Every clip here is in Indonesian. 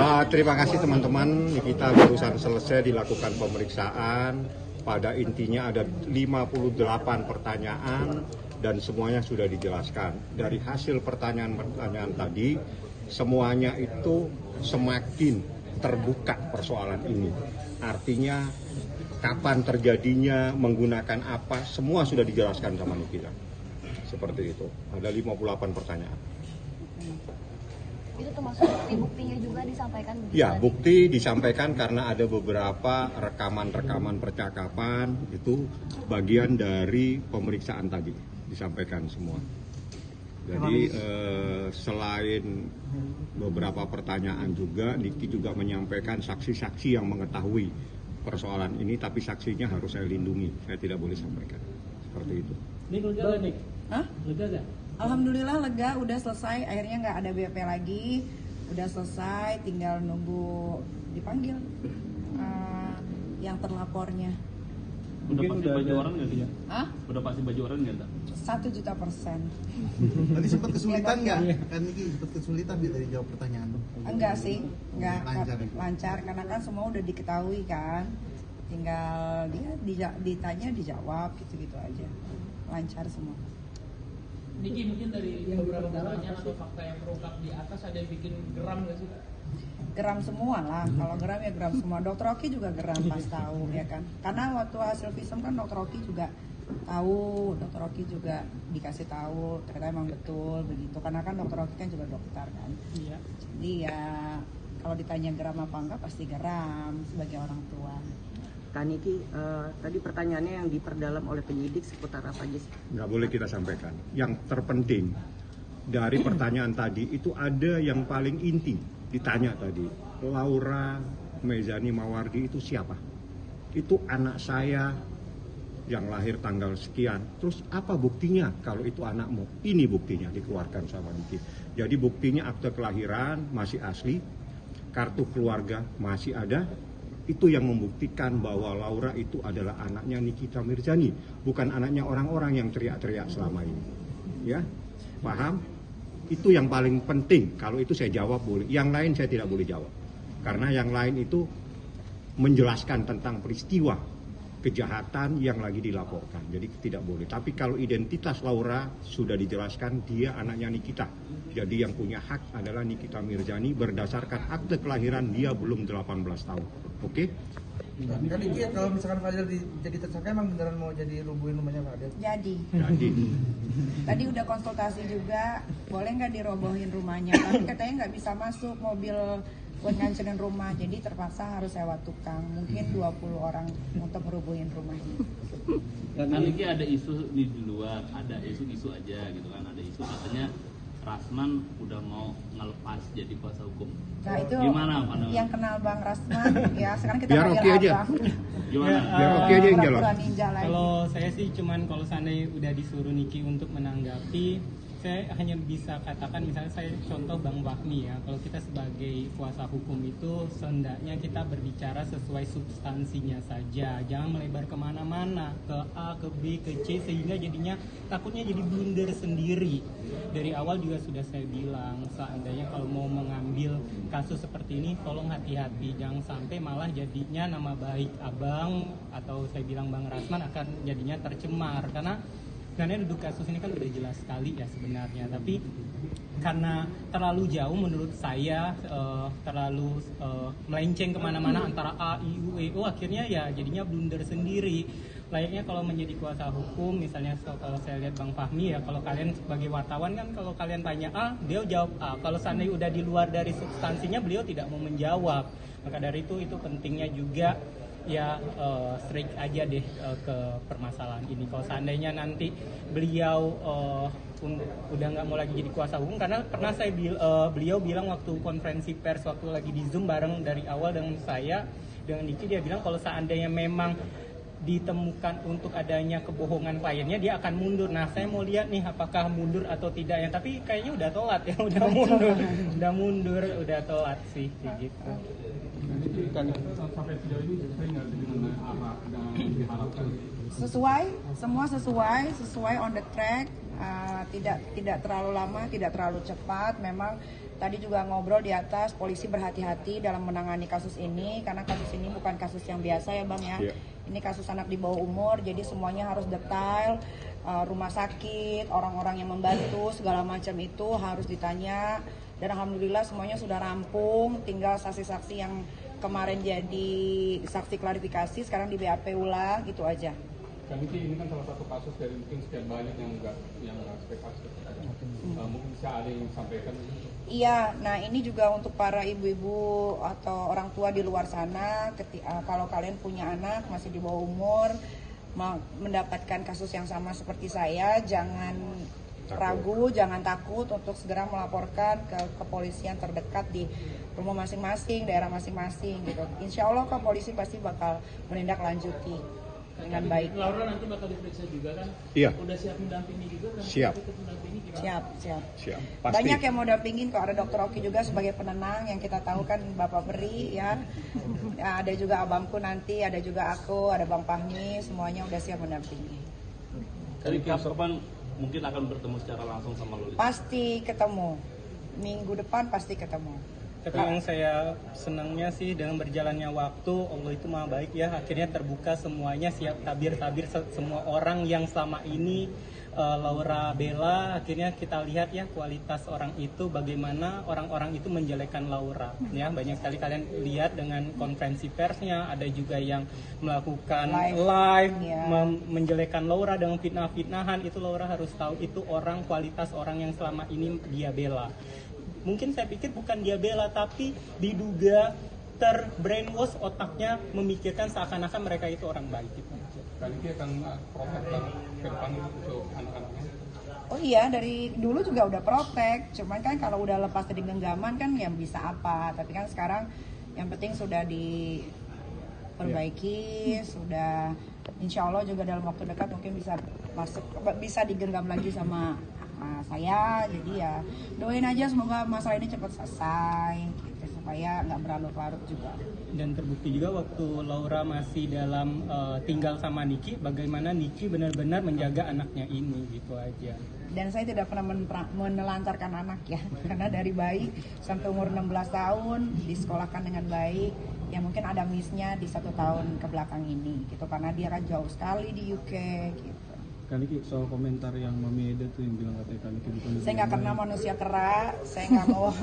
Terima kasih teman-teman, kita barusan selesai dilakukan pemeriksaan. Pada intinya ada 58 pertanyaan dan semuanya sudah dijelaskan. Dari hasil pertanyaan-pertanyaan tadi, semuanya itu semakin terbuka persoalan ini. Artinya kapan terjadinya, menggunakan apa, semua sudah dijelaskan sama Nikita. Seperti itu, ada 58 pertanyaan. Itu termasuk bukti-buktinya juga disampaikan? Ya, bukti disampaikan karena ada beberapa rekaman-rekaman percakapan, itu bagian dari pemeriksaan tadi, disampaikan semua. Jadi selain beberapa pertanyaan juga, Niki juga menyampaikan saksi-saksi yang mengetahui persoalan ini, tapi saksinya harus saya lindungi, saya tidak boleh sampaikan. Seperti itu. Nik, lega gak, Nik? Hah? Lega gak? Alhamdulillah lega, udah selesai. Akhirnya nggak ada BP lagi, udah selesai. Tinggal nunggu dipanggil yang terlapornya. Udah pasti baju orang nggak dia? Hah? Udah pasti baju orang nggak? 1.000.000%. Tadi sempat kesulitan nggak? Kan Niki sempat kesulitan dia dari jawab pertanyaan. Enggak sih, enggak Lancar, ya? lancar karena kan semua udah diketahui kan. Tinggal dia ditanya dijawab gitu-gitu aja. Lancar semua. Niki, mungkin dari beberapa pertanyaan atau fakta yang terungkap di atas ada yang bikin geram nggak sih? Geram semua lah, kalau geram ya geram semua. Dokter Oki juga geram pas tahu ya kan. Karena waktu hasil visum kan Dokter Oki juga tahu, Dokter Oki juga dikasih tahu ternyata emang betul begitu. Karena kan Dokter Oki kan juga dokter kan. Iya. Jadi ya kalau ditanya geram apa enggak pasti geram sebagai orang tua. Kak Niki, tadi pertanyaannya yang diperdalam oleh penyidik seputar apa aja sih? Nggak boleh kita sampaikan. Yang terpenting dari pertanyaan tadi itu ada yang paling inti ditanya tadi. Laura Mezani Mawardi itu siapa? Itu anak saya yang lahir tanggal sekian. Terus apa buktinya kalau itu anakmu? Ini buktinya dikeluarkan sama Niki. Jadi buktinya akte kelahiran masih asli, kartu keluarga masih ada. Itu yang membuktikan bahwa Laura itu adalah anaknya Nikita Mirzani, bukan anaknya orang-orang yang teriak-teriak selama ini. Ya, paham? Itu yang paling penting. Kalau itu saya jawab boleh, yang lain saya tidak boleh jawab. Karena yang lain itu menjelaskan tentang peristiwa kejahatan yang lagi dilaporkan. Jadi tidak boleh. Tapi kalau identitas Laura sudah dijelaskan, dia anaknya Nikita. Jadi yang punya hak adalah Nikita Mirzani berdasarkan akte kelahiran dia belum 18 tahun. Oke? Kan Niki kalau misalkan Fadil jadi tersangka emang beneran mau jadi rubuhin rumahnya Fadil? Jadi Jadi tadi udah konsultasi juga, boleh nggak dirobohin rumahnya? Tapi katanya nggak bisa masuk mobil buat ngancurin rumah, jadi terpaksa harus sewa tukang, mungkin 20 orang untuk merubuhin rumahnya. Kan Niki ada isu di luar, ada isu-isu aja gitu kan, ada isu katanya Rasman udah mau ngelepas jadi kuasa hukum. Nah itu Gimana pandangan? yang kenal Bang Rasman, ya sekarang kita Biar panggil Oki aja. Abang. Gimana? biar Oki aja yang jawab. Pura-pura ninja lagi. Kalau saya sih cuman kalau seandainya udah disuruh Niki untuk menanggapi, saya hanya bisa katakan misalnya saya contoh Bang Fahmi ya, kalau kita sebagai kuasa hukum itu sehendaknya kita berbicara sesuai substansinya saja, jangan melebar kemana-mana ke A, ke B, ke C, sehingga jadinya takutnya jadi blunder sendiri. Dari awal juga sudah saya bilang, seandainya kalau mau mengambil kasus seperti ini tolong hati-hati, jangan sampai malah jadinya nama baik Abang atau saya bilang Bang Rasman akan jadinya tercemar, karena duduk kasus ini kan udah jelas sekali ya sebenarnya, tapi karena terlalu jauh menurut saya, terlalu melenceng kemana-mana antara A, I, U, E, O, akhirnya ya jadinya blunder sendiri. Layaknya kalau menjadi kuasa hukum, misalnya kalau saya lihat Bang Fahmi ya, kalau kalian sebagai wartawan kan kalau kalian tanya A, dia jawab A. Kalau seandainya udah di luar dari substansinya, beliau tidak mau menjawab. Maka dari itu pentingnya juga ya strict aja deh ke permasalahan ini. Kalau seandainya nanti beliau udah nggak mau lagi jadi kuasa hukum, karena pernah saya beliau bilang waktu konferensi pers waktu lagi di Zoom bareng dari awal dengan saya dengan Niki, dia bilang kalau seandainya memang ditemukan untuk adanya kebohongan kliennya dia akan mundur. Nah saya mau lihat nih apakah mundur atau tidak ya, tapi kayaknya udah telat ya, udah telat sih kayak gitu. Sampai sejauh ini saya dengan apa yang diharapkan? Semua sesuai on the track. Tidak terlalu lama, tidak terlalu cepat. Memang tadi juga ngobrol di atas, polisi berhati-hati dalam menangani kasus ini karena kasus ini bukan kasus yang biasa ya Bang ya. Ini kasus anak di bawah umur, jadi semuanya harus detail. Rumah sakit, orang-orang yang membantu, segala macam itu harus ditanya. Dan alhamdulillah semuanya sudah rampung, tinggal saksi-saksi yang kemarin jadi saksi klarifikasi sekarang di BAP ulang, itu aja. Kan ini kan salah satu kasus dari mungkin sekian banyak yang nggak ekspektasi. Mungkin bisa ada yang sampaikan. Iya, nah ini juga untuk para ibu-ibu atau orang tua di luar sana, kalau kalian punya anak masih di bawah umur, mendapatkan kasus yang sama seperti saya, jangan ragu, jangan takut untuk segera melaporkan ke kepolisian terdekat di rumah masing-masing, daerah masing-masing gitu. Insya Allah polisi pasti bakal menindaklanjuti dengan baik. Laura nanti bakal diperiksa juga kan? Iya. Udah siap mendampingi juga kan? Siap. Siap. Pasti. Banyak yang mau dampingin kok, ada Dokter Oki juga sebagai penenang yang kita tahu kan Bapak Beri ya. Ada juga abangku nanti, ada juga aku, ada Bang Fahmi, semuanya udah siap mendampingi. Dari kapan mungkin akan bertemu secara langsung sama Loli? Pasti ketemu. Minggu depan pasti ketemu. Tapi yang saya senangnya sih dengan berjalannya waktu, Allah itu maha baik ya, akhirnya terbuka semuanya, siap tabir-tabir semua orang yang selama ini Laura bela, akhirnya kita lihat ya kualitas orang itu, bagaimana orang-orang itu menjelekkan Laura ya. Banyak sekali kalian lihat dengan konferensi persnya, ada juga yang melakukan live menjelekkan Laura dengan fitnah-fitnahan. Itu Laura harus tahu itu orang, kualitas orang yang selama ini dia bela. Mungkin saya pikir bukan dia bela, tapi diduga terbrainwash otaknya, memikirkan seakan-akan mereka itu orang baik gitu. Kali ini akan protek ke depan untuk anak-anaknya. Oh iya, dari dulu juga udah protek, cuman kan kalau udah lepas dari genggaman kan ya bisa apa. Tapi kan sekarang yang penting sudah diperbaiki, sudah insya Allah juga dalam waktu dekat mungkin bisa digenggam lagi sama saya. Jadi ya doain aja semoga masalah ini cepat selesai gitu, supaya nggak berlarut-larut juga. Dan terbukti juga waktu Laura masih dalam tinggal sama Niki, bagaimana Niki benar-benar menjaga anaknya ini gitu aja. Dan saya tidak pernah menelantarkan anak ya, karena dari bayi sampai umur 16 tahun disekolahkan dengan baik. Ya mungkin ada miss-nya di 1 tahun ke belakang ini gitu, karena dia kan jauh sekali di UK gitu. Kaniki soal komentar yang Mami Eda tuh yang bilang katanya Kaniki bukan. Saya nggak kenal manusia kera, saya nggak mau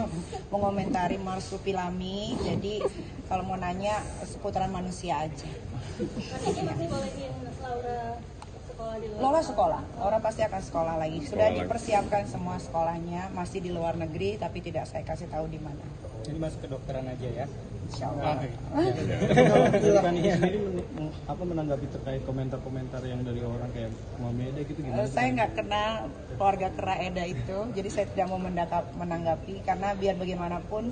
mengomentari marsupilami. Jadi kalau mau nanya seputaran manusia aja. Laura sekolah, Laura pasti akan sekolah lagi. Sudah dipersiapkan semua sekolahnya, masih di luar negeri, tapi tidak saya kasih tahu di mana. Jadi masuk ke dokteran aja ya. Insya Allah. Apa menanggapi terkait komentar-komentar yang dari orang kayak Mami Eda gitu gimana? Saya nggak kenal keluarga kera Eda itu, jadi saya tidak mau menanggapi karena biar bagaimanapun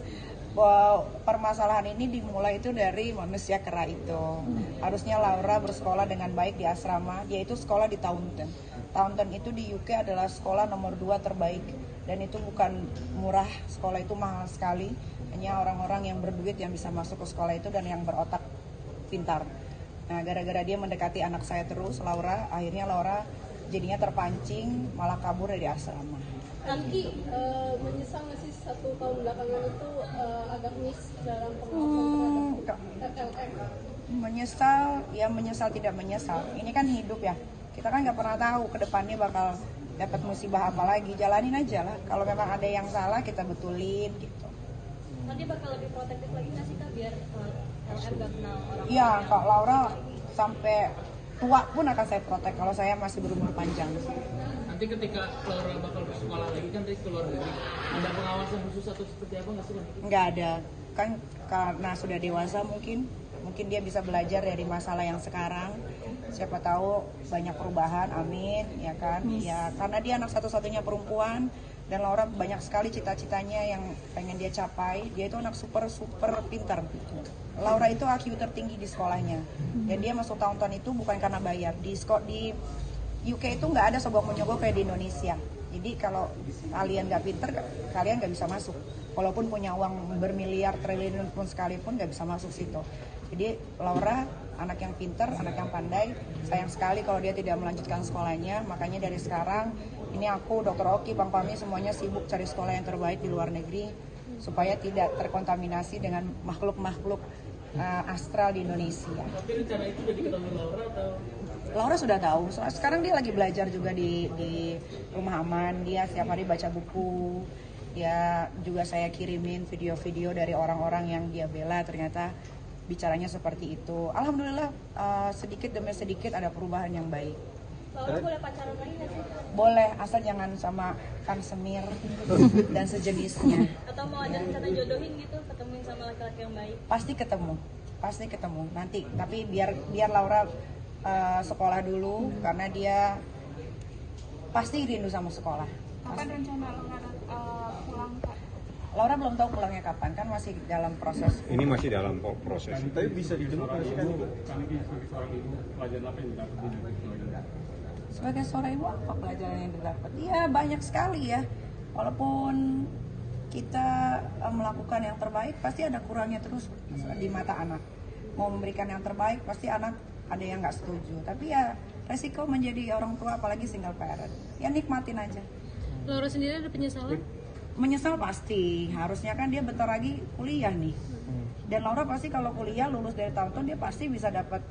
permasalahan ini dimulai itu dari manusia kera itu. Harusnya Laura bersekolah dengan baik di asrama, dia itu sekolah di Taunton. Taunton itu di UK adalah sekolah nomor 2 terbaik dan itu bukan murah, sekolah itu mahal sekali. Hanya orang-orang yang berduit yang bisa masuk ke sekolah itu dan yang berotak pintar. Nah, gara-gara dia mendekati anak saya terus, Laura, akhirnya Laura jadinya terpancing, malah kabur dari asrama. Anki menyesal nggak sih 1 tahun belakangan itu agak miss dalam pengawasan terhadap LM? Menyesal tidak menyesal. Ini kan hidup ya. Kita kan nggak pernah tahu ke depannya bakal dapat musibah apa lagi. Jalanin aja lah. Kalau memang ada yang salah kita betulin gitu. Nanti bakal lebih protektif lagi nggak sih Kak biar LM nggak kenal orang? Iya, Kak Laura sampai tua pun akan saya protek kalau saya masih berumur panjang. Nanti ketika Laura bakal bersekolah lagi kan dari keluar negeri, ada pengawasan khusus atau seperti apa nggak sih? Nggak ada, kan karena sudah dewasa mungkin dia bisa belajar dari masalah yang sekarang. Siapa tahu banyak perubahan, amin, ya kan? Ya karena dia anak satu-satunya perempuan dan Laura banyak sekali cita-citanya yang pengen dia capai. Dia itu anak super pintar. Laura itu IQ tertinggi di sekolahnya dan dia masuk Taunton itu bukan karena bayar. Di UK itu nggak ada sogok-menyogok kayak di Indonesia. Jadi kalau kalian nggak pinter, kalian nggak bisa masuk. Walaupun punya uang bermiliar triliun pun sekalipun nggak bisa masuk situ. Jadi Laura anak yang pinter, anak yang pandai. Sayang sekali kalau dia tidak melanjutkan sekolahnya. Makanya dari sekarang ini aku, Dr. Oki, Bang Fahmi semuanya sibuk cari sekolah yang terbaik di luar negeri supaya tidak terkontaminasi dengan makhluk-makhluk astral di Indonesia. Tapi rencana itu udah diketahui Laura atau? Laura sudah tahu. Sekarang dia lagi belajar juga di Rumah Aman. Dia setiap hari baca buku. Dia juga saya kirimin video-video dari orang-orang yang dia bela. Ternyata bicaranya seperti itu. Alhamdulillah sedikit demi sedikit ada perubahan yang baik. Laura boleh pacaran lagi nggak sih? Boleh, asal jangan sama Kang Semir dan sejenisnya. Atau mau ada rencana jodohin gitu, ketemuin sama laki-laki yang baik? Pasti ketemu nanti. Tapi biar Laura sekolah dulu karena dia pasti rindu sama sekolah. Kapan rencana pulang, Kak? Laura belum tahu pulangnya kapan, kan masih dalam proses. Ini masih dalam proses. Tapi bisa dijemput nggak sih kan? Pelajaran apa yang didapat di Sebagai seorang ibu apa pelajaran yang didapat? Iya banyak sekali ya. Walaupun kita melakukan yang terbaik, pasti ada kurangnya terus di mata anak. Mau memberikan yang terbaik, pasti anak ada yang nggak setuju. Tapi ya resiko menjadi orang tua, apalagi single parent. Ya nikmatin aja. Laura sendiri ada penyesalan? Menyesal pasti. Harusnya kan dia bentar lagi kuliah nih. Dan Laura pasti kalau kuliah lulus dari tahun-tahun dia pasti bisa dapat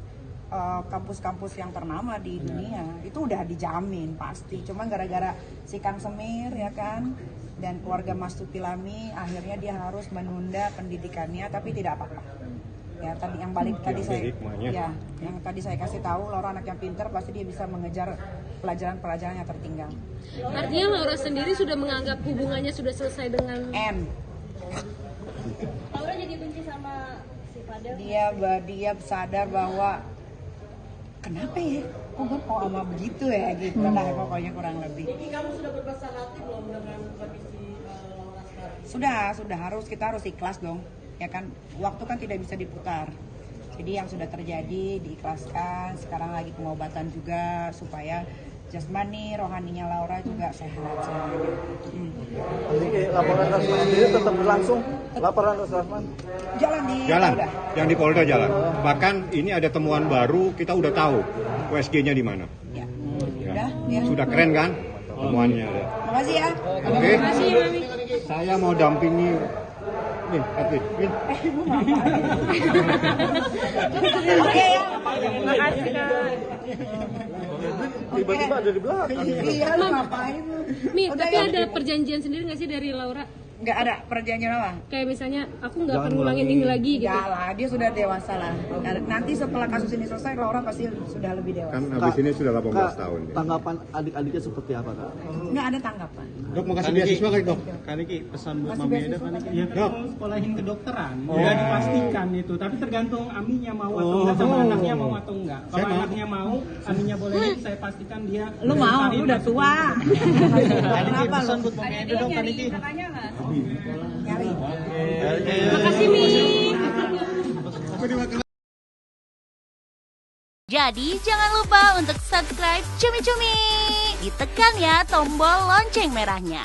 kampus-kampus yang ternama di dunia. Itu udah dijamin pasti. Cuma gara-gara si Kang Semir ya kan dan keluarga Mas Tutilami akhirnya dia harus menunda pendidikannya, tapi tidak apa-apa. Ya tadi yang balik tadi saya ya yang tadi saya kasih tahu, Laura anak yang pintar, pasti dia bisa mengejar pelajaran-pelajaran yang tertinggal. Artinya Laura sendiri sudah menganggap hubungannya sudah selesai dengan N. Laura jadi benci sama si Fadel? Dia sadar bahwa kenapa ya? Kok gue kok sama begitu ya gitu lah pokoknya kurang lebih. Niki, kamu sudah berbesar hati belum dengan kondisi Laura sekarang? Sudah kita harus ikhlas dong. Ya kan waktu kan tidak bisa diputar. Jadi yang sudah terjadi diikhlaskan. Sekarang lagi pengobatan juga supaya jasmani, rohaninya Laura juga sehat semuanya. Jadi laporan Rasman sendiri tetap berlangsung. Laporan Rasman Jalan. Yang di Polda jalan. Bahkan ini ada temuan baru, kita udah tahu USG-nya di mana. Ya. Ya. Sudah keren kan temuannya. Makasih ya. Oke. Makasih Mami. Saya mau dampingi nih, Edwin. Oke ya. Makasih Kak. Tiba-tiba ada di belakang. Iya, lu ngapain lu? Mi, Udah, tapi ya. ada perjanjian sendiri nggak sih dari Laura? Nggak ada perjanjian apa? Kayak misalnya aku nggak akan ngulangin ini lagi gitu. Enggak lah, dia sudah dewasa lah. Nanti setelah kasus ini selesai, Laura pasti sudah lebih dewasa. Kan habis ini sudah 18 tahun. Ya. Tanggapan adik-adiknya seperti apa, Kak? Nggak ada tanggapan. Dok, makasih beasiswa kali, Dok. Kaniki, pesan buat Masih Mami Eda, beasiswa Kaniki. kan? Ya kan mau sekolahin kedokteran, udah dipastikan itu. Tapi tergantung Aminya mau atau enggak, sama anaknya mau atau enggak. Kalau anaknya mau, Aminya boleh, saya pastikan dia. Lu mau, lu udah tua. Kaniki, Kenapa pesan lu? buat Mami Eda dong, Kaniki. Nyari. Makasih Mi. Jadi jangan lupa untuk subscribe Cumi Cumi. Ditekan ya tombol lonceng merahnya.